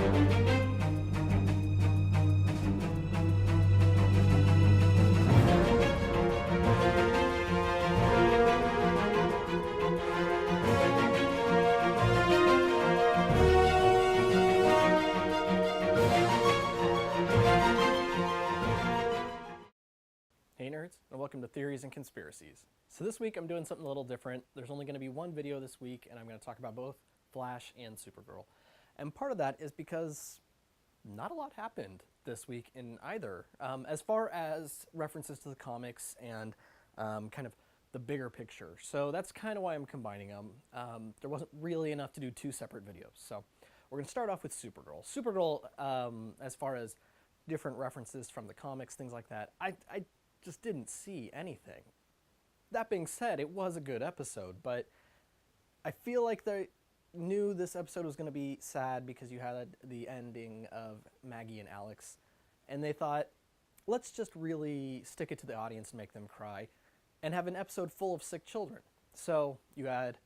Hey nerds, and welcome to Theories and Conspiracies. So this week I'm doing something a little different. There's only going to be one video this week, and I'm going to talk about both Flash and Supergirl. And part of that is because not a lot happened this week in either, as far as references to the comics and kind of the bigger picture. So that's kind of why I'm combining them. There wasn't really enough to do two separate videos. So we're going to start off with Supergirl. Supergirl, as far as different references from the comics, things like that, I just didn't see anything. That being said, it was a good episode, but I feel like they knew this episode was going to be sad because you had the ending of Maggie and Alex, and they thought, let's just really stick it to the audience and make them cry, and have an episode full of sick children. So you had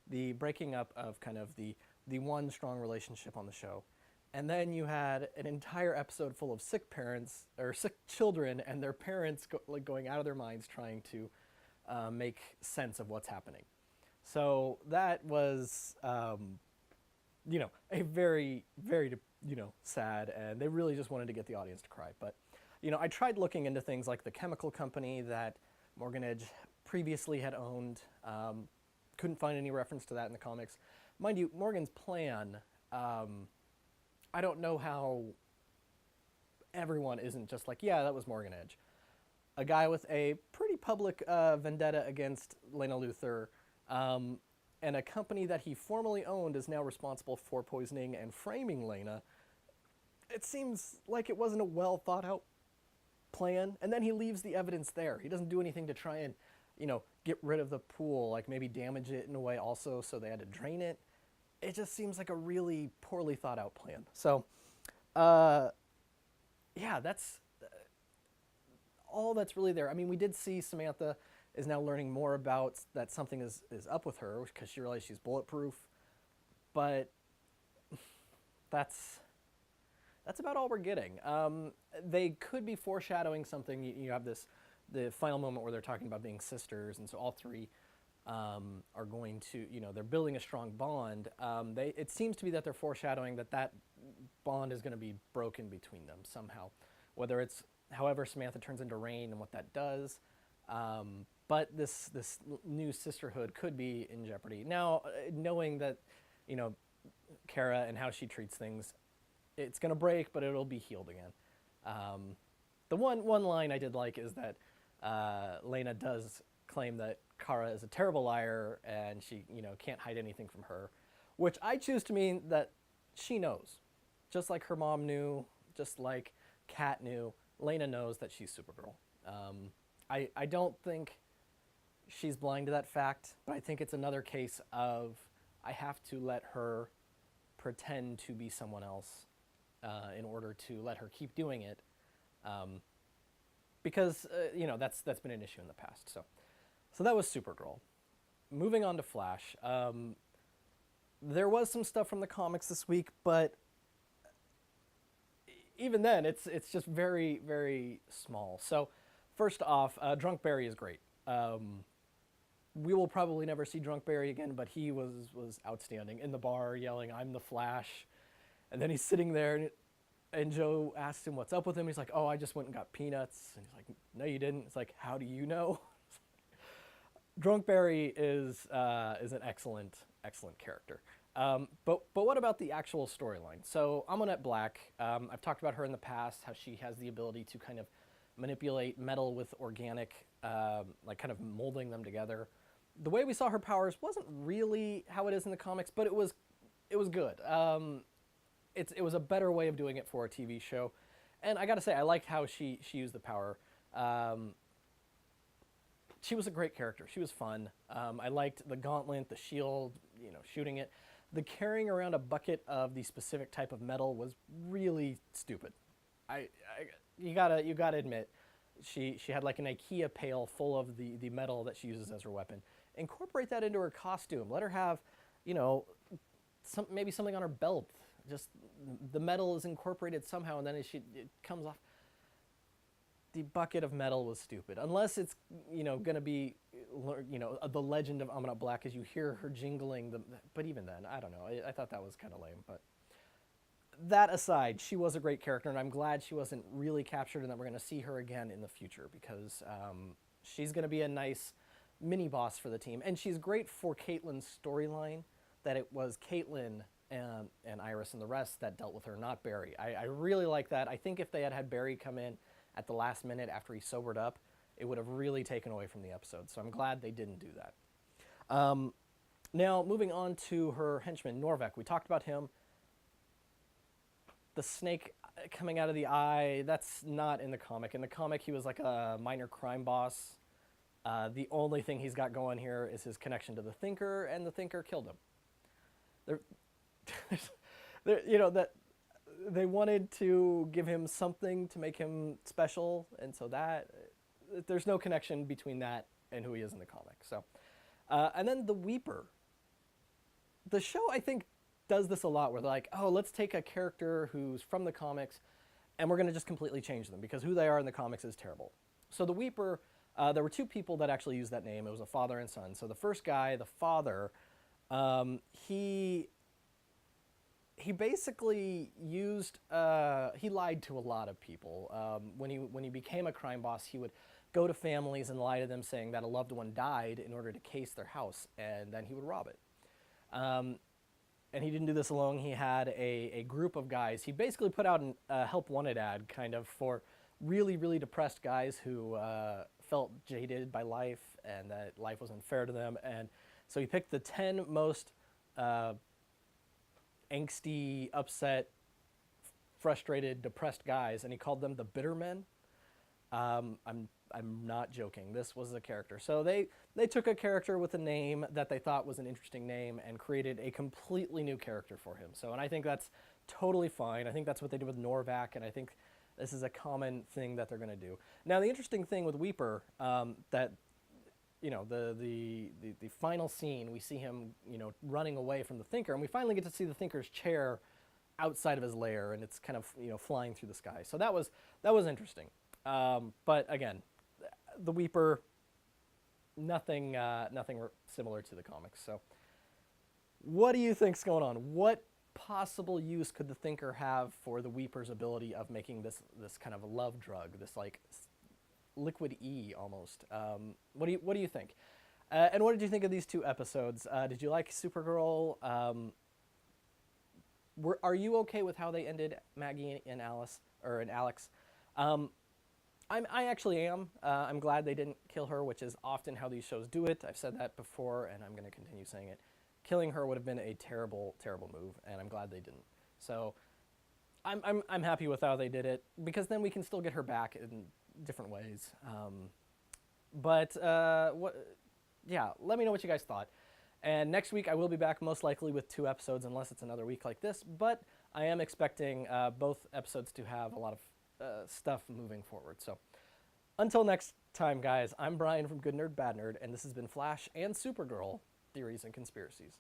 the breaking up of kind of the one strong relationship on the show, and then you had an entire episode full of sick parents, or sick children, and their parents going out of their minds trying to make sense of what's happening. So that was, a very, very, sad, and they really just wanted to get the audience to cry. But, I tried looking into things like the chemical company that Morgan Edge previously had owned. Couldn't find any reference to that in the comics. Mind you, Morgan's plan, I don't know how everyone isn't just like, yeah, that was Morgan Edge. A guy with a pretty public vendetta against Lena Luthor, and a company that he formerly owned is now responsible for poisoning and framing Lena. It seems like it wasn't a well thought out plan, and then he leaves the evidence there. He doesn't do anything to try and, get rid of the pool, like maybe damage it in a way also, so they had to drain it. It just seems like a really poorly thought out plan. So, yeah, that's all that's really there. I mean, we did see Samantha is now learning more about that something is up with her because she realized she's bulletproof. But that's about all we're getting. They could be foreshadowing something. You have the final moment where they're talking about being sisters, and so all three are going to, they're building a strong bond. It seems to be that they're foreshadowing that bond is going to be broken between them somehow, whether it's however Samantha turns into Rain and what that does. But this new sisterhood could be in jeopardy. Now, knowing that, Kara and how she treats things, it's going to break, but it'll be healed again. The one line I did like is that Lena does claim that Kara is a terrible liar and she, can't hide anything from her, which I choose to mean that she knows. Just like her mom knew, just like Kat knew, Lena knows that she's Supergirl. I don't think she's blind to that fact, but I think it's another case of I have to let her pretend to be someone else in order to let her keep doing it, because that's been an issue in the past. So that was Supergirl. Moving on to Flash. There was some stuff from the comics this week, but even then, it's just very, very small. So first off, Drunk Barry is great. We will probably never see Drunk Barry again, but he was outstanding in the bar yelling, "I'm the Flash." And then he's sitting there, and Joe asks him what's up with him. He's like, "Oh, I just went and got peanuts." And he's like, "No, you didn't." It's like, "How do you know?" Drunk Barry is an excellent character. But what about the actual storyline? So Amonette Black, I've talked about her in the past, how she has the ability to kind of manipulate metal with organic, like kind of molding them together. The way we saw her powers wasn't really how it is in the comics, but it was good. It was a better way of doing it for a TV show, and I gotta say I liked how she used the power. She was a great character. She was fun. I liked the gauntlet, the shield, shooting it. The carrying around a bucket of the specific type of metal was really stupid. You gotta admit, she had like an IKEA pail full of the metal that she uses as her weapon. Incorporate that into her costume. Let her have, maybe something on her belt, just the metal is incorporated somehow, and then it comes off. The bucket of metal was stupid. Unless it's, going to be, the legend of Amina Black, as you hear her jingling. But even then, I don't know. I thought that was kind of lame. But that aside, she was a great character, and I'm glad she wasn't really captured and that we're going to see her again in the future, because she's going to be a nice mini-boss for the team. And she's great for Caitlyn's storyline, that it was Caitlyn and Iris and the rest that dealt with her, not Barry. I really like that. I think if they had had Barry come in at the last minute after he sobered up, it would have really taken away from the episode. So I'm glad they didn't do that. Now, moving on to her henchman, Norvek. We talked about him. The snake coming out of the eye, that's not in the comic. In the comic, he was like a minor crime boss. The only thing he's got going here is his connection to the Thinker, and the Thinker killed him. That they wanted to give him something to make him special, and so that there's no connection between that and who he is in the comic. So, and then the Weeper. The show, I think, does this a lot, where they're like, oh, let's take a character who's from the comics, and we're going to just completely change them, because who they are in the comics is terrible. So the Weeper, there were two people that actually used that name. It was a father and son. So the first guy, the father, he basically used, he lied to a lot of people. When he became a crime boss, he would go to families and lie to them, saying that a loved one died in order to case their house, and then he would rob it. And he didn't do this alone. He had a group of guys. He basically put out a help wanted ad, kind of, for really, really depressed guys who felt jaded by life and that life was unfair to them. And so he picked the 10 most angsty, upset, frustrated, depressed guys, and he called them the Bitter Men. I'm not joking. This was a character. So they took a character with a name that they thought was an interesting name and created a completely new character for him. So, and I think that's totally fine. I think that's what they did with Norvak, and I think this is a common thing that they're going to do. Now, the interesting thing with Weeper, that the final scene, we see him, running away from the Thinker, and we finally get to see the Thinker's chair outside of his lair, and it's kind of, flying through the sky. So that was interesting. But again, the Weeper, nothing similar to the comics. So what do you think's going on? What possible use could the Thinker have for the Weeper's ability of making this kind of a love drug, this like liquid E almost? What do you think? And what did you think of these two episodes? Did you like Supergirl? Are you okay with how they ended Maggie and Alex? I actually am. I'm glad they didn't kill her, which is often how these shows do it. I've said that before, and I'm going to continue saying it. Killing her would have been a terrible, terrible move, and I'm glad they didn't. So I'm happy with how they did it, because then we can still get her back in different ways. Yeah, let me know what you guys thought. And next week I will be back most likely with 2 episodes, unless it's another week like this. But I am expecting both episodes to have a lot of stuff moving forward. So until next time, guys, I'm Brian from Good Nerd Bad Nerd, and this has been Flash and Supergirl, Theories and Conspiracies.